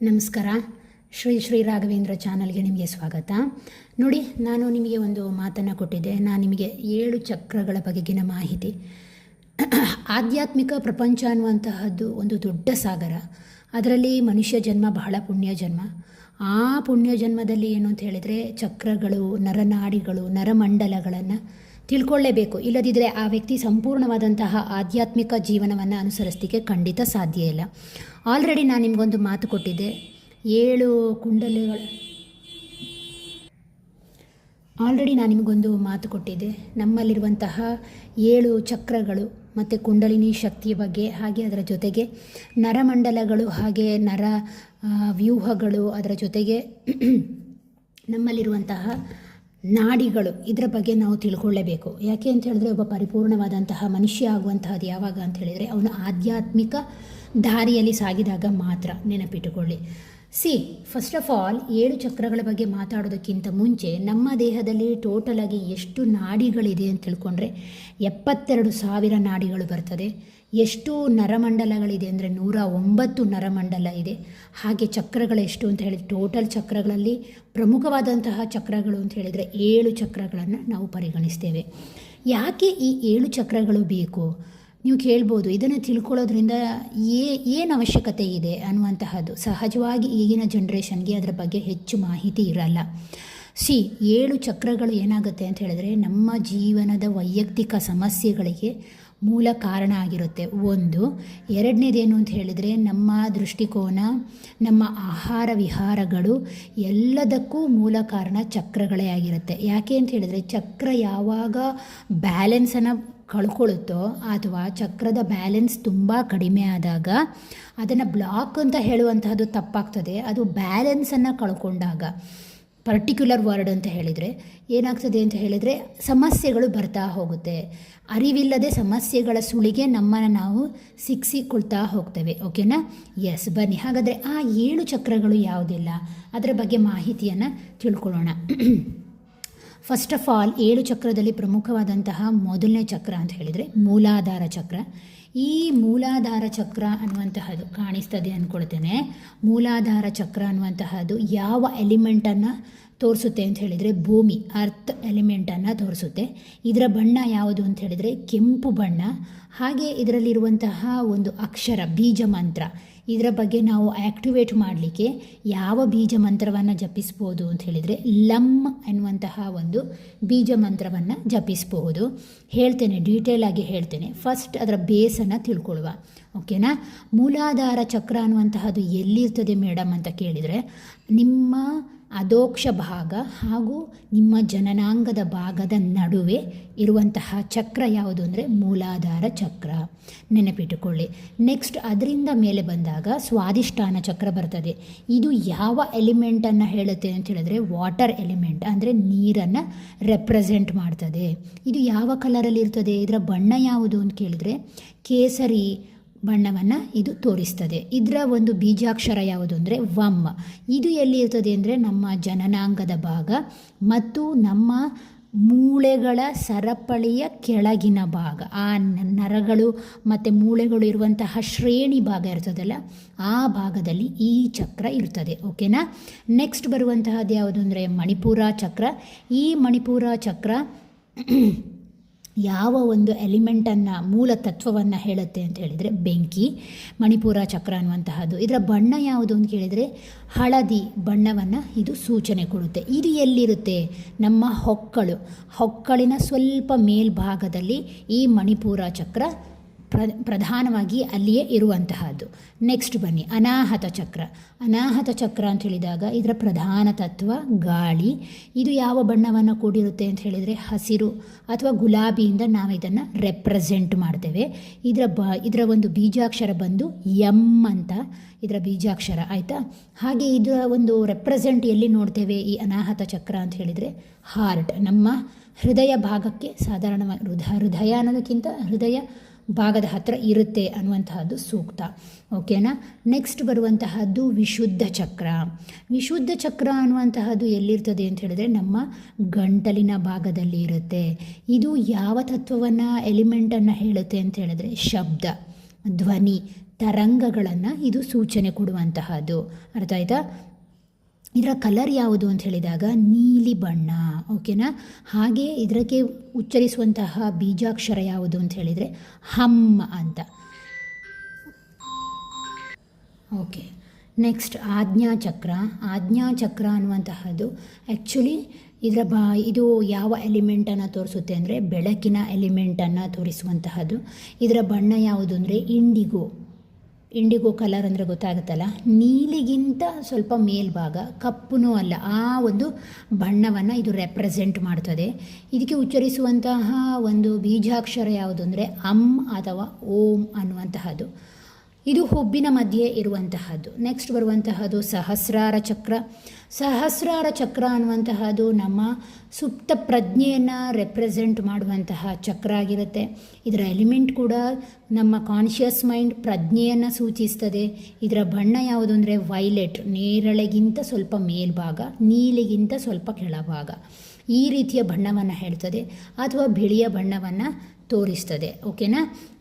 ನಮಸ್ಕಾರ. ಶ್ರೀ ರಾಘವೇಂದ್ರ ಚಾನಲ್ಗೆ ನಿಮಗೆ ಸ್ವಾಗತ. ನೋಡಿ, ನಾನು ನಿಮಗೆ ಒಂದು ಮಾತನ್ನು ಕೊಟ್ಟಿದ್ದೆ. ನಾನು ನಿಮಗೆ 7 ಚಕ್ರಗಳ ಬಗೆಗಿನ ಮಾಹಿತಿ. ಆಧ್ಯಾತ್ಮಿಕ ಪ್ರಪಂಚ ಅನ್ನುವಂತಹದ್ದು ಒಂದು ದೊಡ್ಡ ಸಾಗರ. ಅದರಲ್ಲಿ ಮನುಷ್ಯ ಜನ್ಮ ಬಹಳ ಪುಣ್ಯ ಜನ್ಮ. ಆ ಪುಣ್ಯ ಜನ್ಮದಲ್ಲಿ ಏನು ಅಂತ ಹೇಳಿದರೆ ಚಕ್ರಗಳು, ನರನಾಡಿಗಳು, ನರಮಂಡಲಗಳನ್ನು ತಿಳ್ಕೊಳ್ಳೇಬೇಕು. ಇಲ್ಲದಿದ್ದರೆ ಆ ವ್ಯಕ್ತಿ ಸಂಪೂರ್ಣವಾದಂತಹ ಆಧ್ಯಾತ್ಮಿಕ ಜೀವನವನ್ನು ಅನುಸರಿಸಲಿಕ್ಕೆ ಖಂಡಿತ ಸಾಧ್ಯ ಇಲ್ಲ. ಆಲ್ರೆಡಿ ನಾನು ನಿಮಗೊಂದು ಮಾತು ಕೊಟ್ಟಿದ್ದೆ. 7 ಕುಂಡಲಿಗಳ ನಮ್ಮಲ್ಲಿರುವಂತಹ 7 ಚಕ್ರಗಳು ಮತ್ತು ಕುಂಡಲಿನಿ ಶಕ್ತಿಯ ಬಗ್ಗೆ, ಹಾಗೆ ಅದರ ಜೊತೆಗೆ ನರಮಂಡಲಗಳು, ಹಾಗೆ ನರ ವ್ಯೂಹಗಳು, ಅದರ ಜೊತೆಗೆ ನಮ್ಮಲ್ಲಿರುವಂತಹ ನಾಡಿಗಳು, ಇದರ ಬಗ್ಗೆ ನಾವು ತಿಳ್ಕೊಳ್ಳೇಬೇಕು. ಯಾಕೆ ಅಂತ ಹೇಳಿದ್ರೆ ಒಬ್ಬ ಪರಿಪೂರ್ಣವಾದಂತಹ ಮನುಷ್ಯ ಆಗುವಂತಹದ್ದು ಯಾವಾಗ ಅಂತ ಹೇಳಿದರೆ ಅವನು ಆಧ್ಯಾತ್ಮಿಕ ದಾರಿಯಲ್ಲಿ ಸಾಗಿದಾಗ ಮಾತ್ರ. ನೆನಪಿಟ್ಟುಕೊಳ್ಳಿ. ಫಸ್ಟ್ ಆಫ್ ಆಲ್ 7 ಚಕ್ರಗಳ ಬಗ್ಗೆ ಮಾತಾಡೋದಕ್ಕಿಂತ ಮುಂಚೆ ನಮ್ಮ ದೇಹದಲ್ಲಿ ಟೋಟಲ್ ಆಗಿ ಎಷ್ಟು ನಾಡಿಗಳಿದೆ ಅಂತ ತಿಳ್ಕೊಂಡ್ರೆ 72,000 ನಾಡಿಗಳು ಬರ್ತದೆ. ಎಷ್ಟು ನರಮಂಡಲಗಳಿದೆ ಅಂದರೆ 109 ನರಮಂಡಲ ಇದೆ. ಹಾಗೆ ಚಕ್ರಗಳು ಎಷ್ಟು ಅಂತ ಹೇಳಿದ್ರೆ, ಟೋಟಲ್ ಚಕ್ರಗಳಲ್ಲಿ ಪ್ರಮುಖವಾದಂತಹ ಚಕ್ರಗಳು ಅಂತ ಹೇಳಿದರೆ 7 ಚಕ್ರಗಳನ್ನು ನಾವು ಪರಿಗಣಿಸ್ತೇವೆ. ಯಾಕೆ ಈ 7 ಚಕ್ರಗಳು ಬೇಕು ನೀವು ಕೇಳ್ಬೋದು. ಇದನ್ನು ತಿಳ್ಕೊಳ್ಳೋದ್ರಿಂದ ಏನು ಅವಶ್ಯಕತೆ ಇದೆ ಅನ್ನುವಂತಹದ್ದು. ಸಹಜವಾಗಿ ಈಗಿನ ಜನ್ರೇಷನ್ಗೆ ಅದರ ಬಗ್ಗೆ ಹೆಚ್ಚು ಮಾಹಿತಿ ಇರಲ್ಲ. 7 ಚಕ್ರಗಳು ಏನಾಗುತ್ತೆ ಅಂತ ಹೇಳಿದ್ರೆ ನಮ್ಮ ಜೀವನದ ವೈಯಕ್ತಿಕ ಸಮಸ್ಯೆಗಳಿಗೆ ಮೂಲ ಕಾರಣ ಆಗಿರುತ್ತೆ. ಎರಡನೇದೇನು ಅಂತ ಹೇಳಿದರೆ ನಮ್ಮ ದೃಷ್ಟಿಕೋನ, ನಮ್ಮ ಆಹಾರ ವಿಹಾರಗಳು ಎಲ್ಲದಕ್ಕೂ ಮೂಲ ಕಾರಣ ಚಕ್ರಗಳೇ ಆಗಿರುತ್ತೆ. ಯಾಕೆ ಅಂತ ಹೇಳಿದರೆ ಚಕ್ರ ಯಾವಾಗ ಬ್ಯಾಲೆನ್ಸನ್ನು ಕಳ್ಕೊಳ್ಳುತ್ತೋ ಅಥವಾ ಚಕ್ರದ ಬ್ಯಾಲೆನ್ಸ್ ತುಂಬ ಕಡಿಮೆ ಆದಾಗ ಅದನ್ನು ಬ್ಲಾಕ್ ಅಂತ ಹೇಳುವಂತಹದ್ದು ತಪ್ಪಾಗ್ತದೆ. ಅದು ಬ್ಯಾಲೆನ್ಸನ್ನು ಕಳ್ಕೊಂಡಾಗ, ಪರ್ಟಿಕ್ಯುಲರ್ ವರ್ಡ್ ಅಂತ ಹೇಳಿದರೆ ಏನಾಗ್ತದೆ ಅಂತ ಹೇಳಿದರೆ ಸಮಸ್ಯೆಗಳು ಬರ್ತಾ ಹೋಗುತ್ತೆ. ಅರಿವಿಲ್ಲದೆ ಸಮಸ್ಯೆಗಳ ಸುಳಿಗೆ ನಮ್ಮನ್ನು ನಾವು ಸಿಕ್ಕಿಕೊಳ್ತಾ ಹೋಗ್ತೇವೆ. ಓಕೆನಾ? ಎಸ್, ಬನ್ನಿ ಹಾಗಾದರೆ ಆ 7 ಚಕ್ರಗಳು ಯಾವುದಿಲ್ಲ ಅದರ ಬಗ್ಗೆ ಮಾಹಿತಿಯನ್ನು ತಿಳ್ಕೊಳ್ಳೋಣ. ಫಸ್ಟ್ ಆಫ್ ಆಲ್ 7 ಚಕ್ರದಲ್ಲಿ ಪ್ರಮುಖವಾದಂತಹ ಮೊದಲನೇ ಚಕ್ರ ಅಂತ ಹೇಳಿದರೆ ಮೂಲಾಧಾರ ಚಕ್ರ. ಈ ಮೂಲಾಧಾರ ಚಕ್ರ ಅನ್ನುವಂತಹದ್ದು ಕಾಣಿಸ್ತದೆ ಅಂದ್ಕೊಳ್ತೇನೆ. ಮೂಲಾಧಾರ ಚಕ್ರ ಅನ್ನುವಂತಹದ್ದು ಯಾವ ಎಲಿಮೆಂಟನ್ನು ತೋರಿಸುತ್ತೆ ಅಂತ ಹೇಳಿದರೆ ಭೂಮಿ, ಅರ್ತ್ ಎಲಿಮೆಂಟನ್ನು ತೋರಿಸುತ್ತೆ. ಇದರ ಬಣ್ಣ ಯಾವುದು ಅಂತ ಹೇಳಿದರೆ ಕೆಂಪು ಬಣ್ಣ. ಹಾಗೆ ಇದರಲ್ಲಿರುವಂತಹ ಒಂದು ಅಕ್ಷರ ಬೀಜ ಮಂತ್ರ, ಇದರ ಬಗ್ಗೆ ನಾವು ಆ್ಯಕ್ಟಿವೇಟ್ ಮಾಡಲಿಕ್ಕೆ ಯಾವ ಬೀಜ ಮಂತ್ರವನ್ನು ಜಪಿಸ್ಬೋದು ಅಂತ ಹೇಳಿದರೆ ಲಮ್ ಎನ್ನುವಂತಹ ಒಂದು ಬೀಜ ಮಂತ್ರವನ್ನು ಜಪಿಸಬಹುದು. ಹೇಳ್ತೇನೆ, ಡೀಟೇಲ್ ಆಗಿ ಹೇಳ್ತೇನೆ. ಫಸ್ಟ್ ಅದರ ಬೇಸನ್ನು ತಿಳ್ಕೊಳ್ಳುವ. ಓಕೆನಾ? ಮೂಲಾಧಾರ ಚಕ್ರ ಅನ್ನುವಂತಹದ್ದು ಎಲ್ಲಿರ್ತದೆ ಮೇಡಮ್ ಅಂತ ಕೇಳಿದರೆ ನಿಮ್ಮ ಅಧೋಕ್ಷ ಭಾಗ ಹಾಗೂ ನಿಮ್ಮ ಜನನಾಂಗದ ಭಾಗದ ನಡುವೆ ಇರುವಂತಹ ಚಕ್ರ ಯಾವುದು ಅಂದರೆ ಮೂಲಾಧಾರ ಚಕ್ರ. ನೆನಪಿಟ್ಟುಕೊಳ್ಳಿ. ನೆಕ್ಸ್ಟ್ ಅದರಿಂದ ಮೇಲೆ ಬಂದಾಗ ಸ್ವಾದಿಷ್ಠಾನ ಚಕ್ರ ಬರ್ತದೆ. ಇದು ಯಾವ ಎಲಿಮೆಂಟನ್ನು ಹೇಳುತ್ತೆ ಅಂತ ಹೇಳಿದ್ರೆ ವಾಟರ್ ಎಲಿಮೆಂಟ್, ಅಂದರೆ ನೀರನ್ನು ರೆಪ್ರೆಸೆಂಟ್ ಮಾಡ್ತದೆ. ಇದು ಯಾವ ಕಲರಲ್ಲಿ ಇರ್ತದೆ, ಇದರ ಬಣ್ಣ ಯಾವುದು ಅಂತ ಕೇಳಿದರೆ ಕೇಸರಿ ಬಣ್ಣವನ್ನು ಇದು ತೋರಿಸ್ತದೆ. ಇದರ ಒಂದು ಬೀಜಾಕ್ಷರ ಯಾವುದು ಅಂದರೆ ವಮ್. ಇದು ಎಲ್ಲಿ ಇರ್ತದೆ ಅಂದರೆ ನಮ್ಮ ಜನನಾಂಗದ ಭಾಗ ಮತ್ತು ನಮ್ಮ ಮೂಳೆಗಳ ಸರಪಳಿಯ ಕೆಳಗಿನ ಭಾಗ. ಆ ನರಗಳು ಮತ್ತು ಮೂಳೆಗಳು ಇರುವಂತಹ ಶ್ರೇಣಿ ಭಾಗ ಇರ್ತದಲ್ಲ, ಆ ಭಾಗದಲ್ಲಿ ಈ ಚಕ್ರ ಇರ್ತದೆ. ಓಕೆನಾ? ನೆಕ್ಸ್ಟ್ ಬರುವಂತಹದ್ದು ಯಾವುದು ಅಂದರೆ ಮಣಿಪುರ ಚಕ್ರ. ಈ ಮಣಿಪುರ ಚಕ್ರ ಯಾವ ಒಂದು ಎಲಿಮೆಂಟನ್ನು, ಮೂಲ ತತ್ವವನ್ನು ಹೇಳುತ್ತೆ ಅಂತ ಹೇಳಿದರೆ ಬೆಂಕಿ. ಮಣಿಪುರ ಚಕ್ರ ಅನ್ನುವಂತಹದ್ದು ಇದರ ಬಣ್ಣ ಯಾವುದು ಅಂತ ಕೇಳಿದರೆ ಹಳದಿ ಬಣ್ಣವನ್ನು ಇದು ಸೂಚನೆ ಕೊಡುತ್ತೆ. ಇದು ಎಲ್ಲಿರುತ್ತೆ? ನಮ್ಮ ಹೊಕ್ಕಳಿನ ಸ್ವಲ್ಪ ಮೇಲ್ಭಾಗದಲ್ಲಿ ಈ ಮಣಿಪುರ ಚಕ್ರ ಪ್ರಧಾನವಾಗಿ ಅಲ್ಲಿಯೇ ಇರುವಂತಹದ್ದು. ನೆಕ್ಸ್ಟ್ ಬನ್ನಿ ಅನಾಹತ ಚಕ್ರ. ಅನಾಹತ ಚಕ್ರ ಅಂತ ಹೇಳಿದಾಗ ಇದರ ಪ್ರಧಾನ ತತ್ವ ಗಾಳಿ. ಇದು ಯಾವ ಬಣ್ಣವನ್ನು ಕೂಡಿರುತ್ತೆ ಅಂತ ಹೇಳಿದರೆ ಹಸಿರು ಅಥವಾ ಗುಲಾಬಿಯಿಂದ ನಾವು ಇದನ್ನು ರೆಪ್ರೆಸೆಂಟ್ ಮಾಡ್ತೇವೆ. ಇದರ ಒಂದು ಬೀಜಾಕ್ಷರ ಬಂದು ಎಂ ಅಂತ ಇದರ ಬೀಜಾಕ್ಷರ. ಆಯಿತಾ? ಹಾಗೆ ಇದರ ಒಂದು ರೆಪ್ರೆಸೆಂಟ್ ಎಲ್ಲಿ ನೋಡ್ತೇವೆ ಈ ಅನಾಹತ ಚಕ್ರ ಅಂತ ಹೇಳಿದರೆ ಹಾರ್ಟ್, ನಮ್ಮ ಹೃದಯ ಭಾಗಕ್ಕೆ ಸಾಧಾರಣವಾಗಿ ಹೃದಯ ಅನ್ನೋದಕ್ಕಿಂತ ಹೃದಯ ಭಾಗದ ಹತ್ತಿರ ಇರುತ್ತೆ ಅನ್ನುವಂತಹದ್ದು ಸೂಕ್ತ. ಓಕೆನಾ? ನೆಕ್ಸ್ಟ್ ಬರುವಂತಹದ್ದು ವಿಶುದ್ಧ ಚಕ್ರ. ವಿಶುದ್ಧ ಚಕ್ರ ಅನ್ನುವಂತಹದ್ದು ಎಲ್ಲಿರ್ತದೆ ಅಂತ ಹೇಳಿದ್ರೆ ನಮ್ಮ ಗಂಟಲಿನ ಭಾಗದಲ್ಲಿ ಇರುತ್ತೆ. ಇದು ಯಾವ ತತ್ವವನ್ನು ಎಲಿಮೆಂಟನ್ನು ಹೇಳುತ್ತೆ ಅಂತ ಹೇಳಿದ್ರೆ ಶಬ್ದ, ಧ್ವನಿ, ತರಂಗಗಳನ್ನು ಇದು ಸೂಚನೆ ಕೊಡುವಂತಹದ್ದು. ಅರ್ಥ ಆಯ್ತಾ? ಇದರ ಕಲರ್ ಯಾವುದು ಅಂತ ಹೇಳಿದಾಗ ನೀಲಿ ಬಣ್ಣ. ಓಕೆನಾ? ಹಾಗೆ ಇದಕ್ಕೆ ಉಚ್ಚರಿಸುವಂತಹ ಬೀಜಾಕ್ಷರ ಯಾವುದು ಅಂತ ಹೇಳಿದರೆ ಹಮ್ ಅಂತ. ಓಕೆ, ನೆಕ್ಸ್ಟ್ ಆಜ್ಞಾಚಕ್ರ ಅನ್ನುವಂತಹದ್ದು ಆ್ಯಕ್ಚುಲಿ ಇದು ಯಾವ ಎಲಿಮೆಂಟನ್ನು ತೋರಿಸುತ್ತೆ ಅಂದರೆ ಬೆಳಕಿನ ಎಲಿಮೆಂಟನ್ನು ತೋರಿಸುವಂತಹದ್ದು. ಇದರ ಬಣ್ಣ ಯಾವುದು ಅಂದರೆ ಇಂಡಿಗೋ ಕಲರ್ ಅಂದರೆ ಗೊತ್ತಾಗುತ್ತಲ್ಲ, ನೀಲಿಗಿಂತ ಸ್ವಲ್ಪ ಮೇಲ್ಭಾಗ, ಕಪ್ಪುನೂ ಅಲ್ಲ, ಆ ಒಂದು ಬಣ್ಣವನ್ನು ಇದು ರೆಪ್ರೆಸೆಂಟ್ ಮಾಡ್ತದೆ. ಇದಕ್ಕೆ ಉಚ್ಚರಿಸುವಂತಹ ಒಂದು ಬೀಜಾಕ್ಷರ ಯಾವುದು ಅಂದರೆ ಅಮ್ ಅಥವಾ ಓಂ ಅನ್ನುವಂತಹದ್ದು. ಇದು ಹುಬ್ಬಿನ ಮಧ್ಯೆ ಇರುವಂತಹದ್ದು. ನೆಕ್ಸ್ಟ್ ಬರುವಂತಹದ್ದು ಸಹಸ್ರಾರ ಚಕ್ರ ಅನ್ನುವಂತಹದ್ದು ನಮ್ಮ ಸುಪ್ತ ಪ್ರಜ್ಞೆಯನ್ನು ರೆಪ್ರೆಸೆಂಟ್ ಮಾಡುವಂತಹ ಚಕ್ರ ಆಗಿರುತ್ತೆ. ಇದರ ಎಲಿಮೆಂಟ್ ಕೂಡ ನಮ್ಮ ಕಾನ್ಷಿಯಸ್ ಮೈಂಡ್ ಪ್ರಜ್ಞೆಯನ್ನು ಸೂಚಿಸ್ತದೆ. ಇದರ ಬಣ್ಣ ಯಾವುದು ಅಂದರೆ ವೈಲೆಟ್, ನೇರಳೆಗಿಂತ ಸ್ವಲ್ಪ ಮೇಲ್ಭಾಗ, ನೀಲಿಗಿಂತ ಸ್ವಲ್ಪ ಕೆಳಭಾಗ, ಈ ರೀತಿಯ ಬಣ್ಣವನ್ನು ಹೇಳ್ತದೆ ಅಥವಾ ಬಿಳಿಯ ಬಣ್ಣವನ್ನು ತೋರಿಸ್ತದೆ. ಓಕೆನಾ?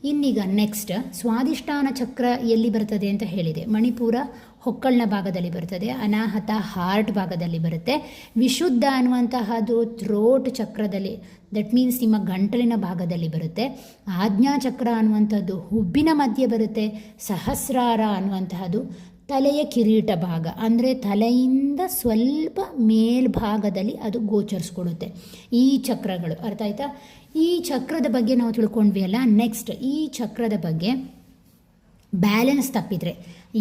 ಇನ್ನೀಗ ನೆಕ್ಸ್ಟ್ ಸ್ವಾದಿಷ್ಠಾನ ಚಕ್ರ ಎಲ್ಲಿ ಬರ್ತದೆ ಅಂತ ಹೇಳಿದೆ. ಮಣಿಪುರ ಹೊಕ್ಕಳ್ನ ಭಾಗದಲ್ಲಿ ಬರ್ತದೆ, ಅನಾಹತ ಹಾರ್ಟ್ ಭಾಗದಲ್ಲಿ ಬರುತ್ತೆ, ವಿಶುದ್ಧ ಅನ್ನುವಂತಹದ್ದು ಥ್ರೋಟ್ ಚಕ್ರದಲ್ಲಿ, ದಟ್ ಮೀನ್ಸ್ ನಿಮ್ಮ ಗಂಟಲಿನ ಭಾಗದಲ್ಲಿ ಬರುತ್ತೆ, ಆಜ್ಞಾಚಕ್ರ ಅನ್ನುವಂಥದ್ದು ಹುಬ್ಬಿನ ಮಧ್ಯೆ ಬರುತ್ತೆ, ಸಹಸ್ರಾರ ಅನ್ನುವಂತಹದ್ದು ತಲೆಯ ಕಿರೀಟ ಭಾಗ, ಅಂದರೆ ತಲೆಯಿಂದ ಸ್ವಲ್ಪ ಮೇಲ್ಭಾಗದಲ್ಲಿ ಅದು ಗೋಚರಿಸ್ಕೊಡುತ್ತೆ. ಈ ಚಕ್ರಗಳು ಅರ್ಥ ಆಯ್ತಾ? ಈ ಚಕ್ರದ ಬಗ್ಗೆ ನಾವು ತಿಳ್ಕೊಂಡ್ವಿ ಅಲ್ಲ. ನೆಕ್ಸ್ಟ್ ಈ ಚಕ್ರದ ಬಗ್ಗೆ ಬ್ಯಾಲೆನ್ಸ್ ತಪ್ಪಿದರೆ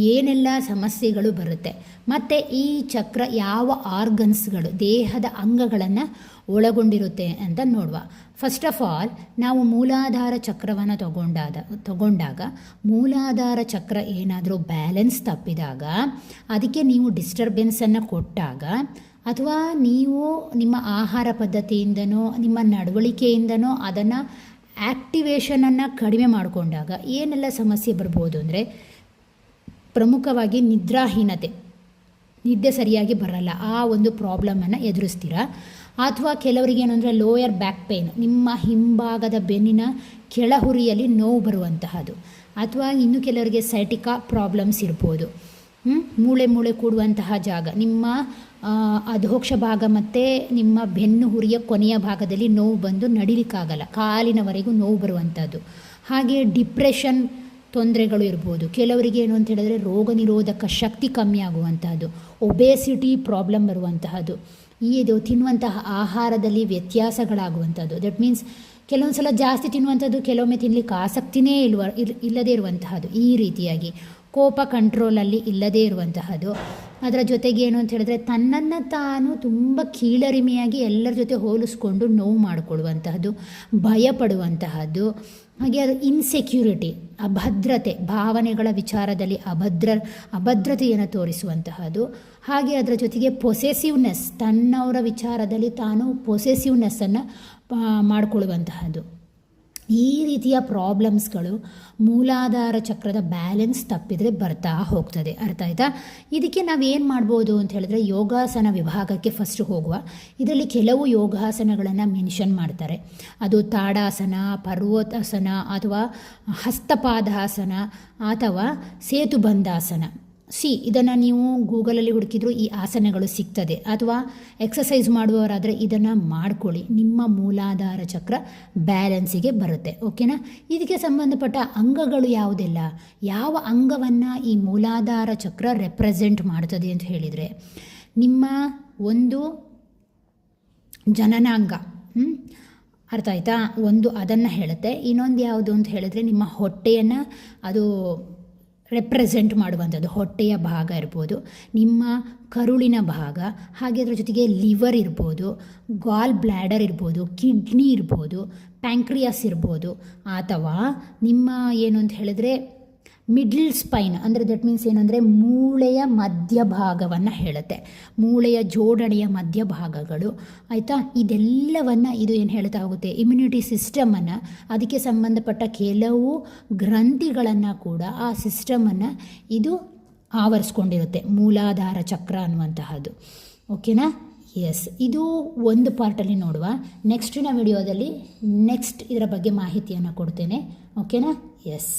ಏನೆಲ್ಲ ಸಮಸ್ಯೆಗಳು ಬರುತ್ತೆ, ಮತ್ತು ಈ ಚಕ್ರ ಯಾವ ಆರ್ಗನ್ಸ್ಗಳು, ದೇಹದ ಅಂಗಗಳನ್ನು ಒಳಗೊಂಡಿರುತ್ತೆ ಅಂತ ನೋಡುವ. ಫಸ್ಟ್ ಆಫ್ ಆಲ್ ನಾವು ಮೂಲಾಧಾರ ಚಕ್ರವನ್ನು ತಗೊಂಡಾಗ ಮೂಲಾಧಾರ ಚಕ್ರ ಏನಾದರೂ ಬ್ಯಾಲೆನ್ಸ್ ತಪ್ಪಿದಾಗ, ಅದಕ್ಕೆ ನೀವು ಡಿಸ್ಟರ್ಬೆನ್ಸನ್ನು ಕೊಟ್ಟಾಗ, ಅಥವಾ ನೀವು ನಿಮ್ಮ ಆಹಾರ ಪದ್ಧತಿಯಿಂದನೋ ನಿಮ್ಮ ನಡವಳಿಕೆಯಿಂದನೋ ಅದನ್ನು ಆ್ಯಕ್ಟಿವೇಶನನ್ನು ಕಡಿಮೆ ಮಾಡಿಕೊಂಡಾಗ ಏನೆಲ್ಲ ಸಮಸ್ಯೆ ಬರ್ಬೋದು ಅಂದರೆ ಪ್ರಮುಖವಾಗಿ ನಿದ್ರಾಹೀನತೆ, ನಿದ್ದೆ ಸರಿಯಾಗಿ ಬರಲ್ಲ, ಆ ಒಂದು ಪ್ರಾಬ್ಲಮನ್ನು ಎದುರಿಸ್ತೀರಾ. ಅಥವಾ ಕೆಲವರಿಗೆ ಏನು ಅಂದರೆ ಲೋಯರ್ ಬ್ಯಾಕ್ ಪೇನ್, ನಿಮ್ಮ ಹಿಂಭಾಗದ ಬೆನ್ನಿನ ಕೆಳಹುರಿಯಲ್ಲಿ ನೋವು ಬರುವಂತಹದ್ದು. ಅಥವಾ ಇನ್ನು ಕೆಲವರಿಗೆ ಸೈಟಿಕಾ ಪ್ರಾಬ್ಲಮ್ಸ್ ಇರ್ಬೋದು. ಮೂಳೆ ಕೂಡುವಂತಹ ಜಾಗ, ನಿಮ್ಮ ಅಧೋಕ್ಷ ಭಾಗ ಮತ್ತು ನಿಮ್ಮ ಬೆನ್ನು ಹುರಿಯ ಕೊನೆಯ ಭಾಗದಲ್ಲಿ ನೋವು ಬಂದು ನಡಿಲಿಕ್ಕಾಗಲ್ಲ, ಕಾಲಿನವರೆಗೂ ನೋವು ಬರುವಂಥದ್ದು. ಹಾಗೆ ಡಿಪ್ರೆಷನ್ ತೊಂದರೆಗಳು ಇರ್ಬೋದು. ಕೆಲವರಿಗೆ ಏನು ಅಂತ ಹೇಳಿದ್ರೆ ರೋಗ ನಿರೋಧಕ ಶಕ್ತಿ ಕಮ್ಮಿ ಆಗುವಂತಹದ್ದು, ಒಬೇಸಿಟಿ ಪ್ರಾಬ್ಲಮ್ ಬರುವಂತಹದ್ದು, ಇದು ತಿನ್ನುವಂತಹ ಆಹಾರದಲ್ಲಿ ವ್ಯತ್ಯಾಸಗಳಾಗುವಂಥದ್ದು. ದಟ್ ಮೀನ್ಸ್ ಕೆಲವೊಂದು ಸಲ ಜಾಸ್ತಿ ತಿನ್ನುವಂಥದ್ದು, ಕೆಲವೊಮ್ಮೆ ತಿನ್ನಲಿಕ್ಕೆ ಆಸಕ್ತಿನೇ ಇಲ್ಲದೇ ಇರುವಂತಹದ್ದು. ಈ ರೀತಿಯಾಗಿ ಕೋಪ ಕಂಟ್ರೋಲಲ್ಲಿ ಇಲ್ಲದೇ ಇರುವಂತಹದ್ದು. ಅದರ ಜೊತೆಗೆ ಏನು ಅಂತ ಹೇಳಿದ್ರೆ ತನ್ನನ್ನು ತಾನು ತುಂಬ ಕೀಳರಿಮೆಯಾಗಿ ಎಲ್ಲರ ಜೊತೆ ಹೋಲಿಸ್ಕೊಂಡು ನೋವು ಮಾಡಿಕೊಳ್ಳುವಂತಹದ್ದು, ಭಯಪಡುವಂತಹದ್ದು. ಹಾಗೆ ಅದು ಇನ್ಸೆಕ್ಯೂರಿಟಿ, ಅಭದ್ರತೆ, ಭಾವನೆಗಳ ವಿಚಾರದಲ್ಲಿ ಅಭದ್ರತೆಯನ್ನು ತೋರಿಸುವಂತಹದ್ದು. ಹಾಗೆ ಅದರ ಜೊತೆಗೆ ಪೊಸೆಸಿವ್ನೆಸ್, ತನ್ನವರ ವಿಚಾರದಲ್ಲಿ ತಾನು ಪೊಸೆಸಿವ್ನೆಸ್ಸನ್ನು ಮಾಡಿಕೊಳ್ಳುವಂತಹದ್ದು. ಈ ರೀತಿಯ ಪ್ರಾಬ್ಲಮ್ಸ್ಗಳು ಮೂಲಾಧಾರ ಚಕ್ರದ ಬ್ಯಾಲೆನ್ಸ್ ತಪ್ಪಿದರೆ ಬರ್ತಾ ಹೋಗ್ತದೆ. ಅರ್ಥ ಆಯ್ತಾ? ಇದಕ್ಕೆ ನಾವೇನು ಮಾಡ್ಬೋದು ಅಂತ ಹೇಳಿದ್ರೆ ಯೋಗಾಸನ ವಿಭಾಗಕ್ಕೆ ಫಸ್ಟ್ ಹೋಗುವ. ಇದರಲ್ಲಿ ಕೆಲವು ಯೋಗಾಸನಗಳನ್ನು ಮೆನ್ಷನ್ ಮಾಡ್ತಾರೆ. ಅದು ತಾಡಾಸನ, ಪರ್ವತಾಸನ ಅಥವಾ ಹಸ್ತಪಾದಾಸನ ಅಥವಾ ಸೇತುಬಂಧಾಸನ. ಇದನ್ನು ನೀವು ಗೂಗಲಲ್ಲಿ ಹುಡುಕಿದ್ರು ಈ ಆಸನಗಳು ಸಿಗ್ತದೆ. ಅಥವಾ ಎಕ್ಸಸೈಸ್ ಮಾಡುವವರಾದರೆ ಇದನ್ನು ಮಾಡ್ಕೊಳ್ಳಿ, ನಿಮ್ಮ ಮೂಲಾಧಾರ ಚಕ್ರ ಬ್ಯಾಲೆನ್ಸಿಗೆ ಬರುತ್ತೆ. ಓಕೆನಾ? ಇದಕ್ಕೆ ಸಂಬಂಧಪಟ್ಟ ಅಂಗಗಳು ಯಾವುದೆಲ್ಲ, ಯಾವ ಅಂಗವನ್ನು ಈ ಮೂಲಾಧಾರ ಚಕ್ರ ರೆಪ್ರೆಸೆಂಟ್ ಮಾಡ್ತದೆ ಅಂತ ಹೇಳಿದರೆ, ನಿಮ್ಮ ಒಂದು ಜನನಾಂಗ, ಅರ್ಥ ಆಯ್ತಾ, ಒಂದು ಅದನ್ನು ಹೇಳುತ್ತೆ. ಇನ್ನೊಂದು ಯಾವುದು ಅಂತ ಹೇಳಿದ್ರೆ ನಿಮ್ಮ ಹೊಟ್ಟೆಯನ್ನು ಅದು ರೆಪ್ರೆಸೆಂಟ್ ಮಾಡುವಂಥದ್ದು, ಹೊಟ್ಟೆಯ ಭಾಗ ಇರ್ಬೋದು, ನಿಮ್ಮ ಕರುಳಿನ ಭಾಗ, ಹಾಗೆ ಅದರ ಜೊತೆಗೆ ಲಿವರ್ ಇರ್ಬೋದು, ಗಾಲ್ ಬ್ಲ್ಯಾಡರ್ ಇರ್ಬೋದು, ಕಿಡ್ನಿ ಇರ್ಬೋದು, ಪ್ಯಾಂಕ್ರಿಯಾಸ್ ಇರ್ಬೋದು, ಅಥವಾ ನಿಮ್ಮ ಏನು ಅಂತ ಹೇಳಿದ್ರೆ ಮಿಡ್ಲ್ ಸ್ಪೈನ್, ಅಂದರೆ ದಟ್ ಮೀನ್ಸ್ ಏನಂದರೆ ಮೂಳೆಯ ಮಧ್ಯಭಾಗವನ್ನು ಹೇಳುತ್ತೆ, ಮೂಳೆಯ ಜೋಡಣೆಯ ಮಧ್ಯಭಾಗಗಳು. ಆಯಿತಾ? ಇದೆಲ್ಲವನ್ನು ಇದು ಏನು ಹೇಳ್ತಾ ಹೋಗುತ್ತೆ, ಇಮ್ಯುನಿಟಿ ಸಿಸ್ಟಮನ್ನು, ಅದಕ್ಕೆ ಸಂಬಂಧಪಟ್ಟ ಕೆಲವು ಗ್ರಂಥಿಗಳನ್ನು ಕೂಡ ಆ ಸಿಸ್ಟಮನ್ನು ಇದು ಆವರಿಸ್ಕೊಂಡಿರುತ್ತೆ, ಮೂಲಾಧಾರ ಚಕ್ರ ಅನ್ನುವಂತಹದ್ದು. ಓಕೆನಾ? ಎಸ್, ಇದು ಒಂದು ಪಾರ್ಟಲ್ಲಿ ನೋಡುವ. ನೆಕ್ಸ್ಟಿನ ವಿಡಿಯೋದಲ್ಲಿ ಇದರ ಬಗ್ಗೆ ಮಾಹಿತಿಯನ್ನು ಕೊಡ್ತೇನೆ. ಓಕೆನಾ? ಎಸ್.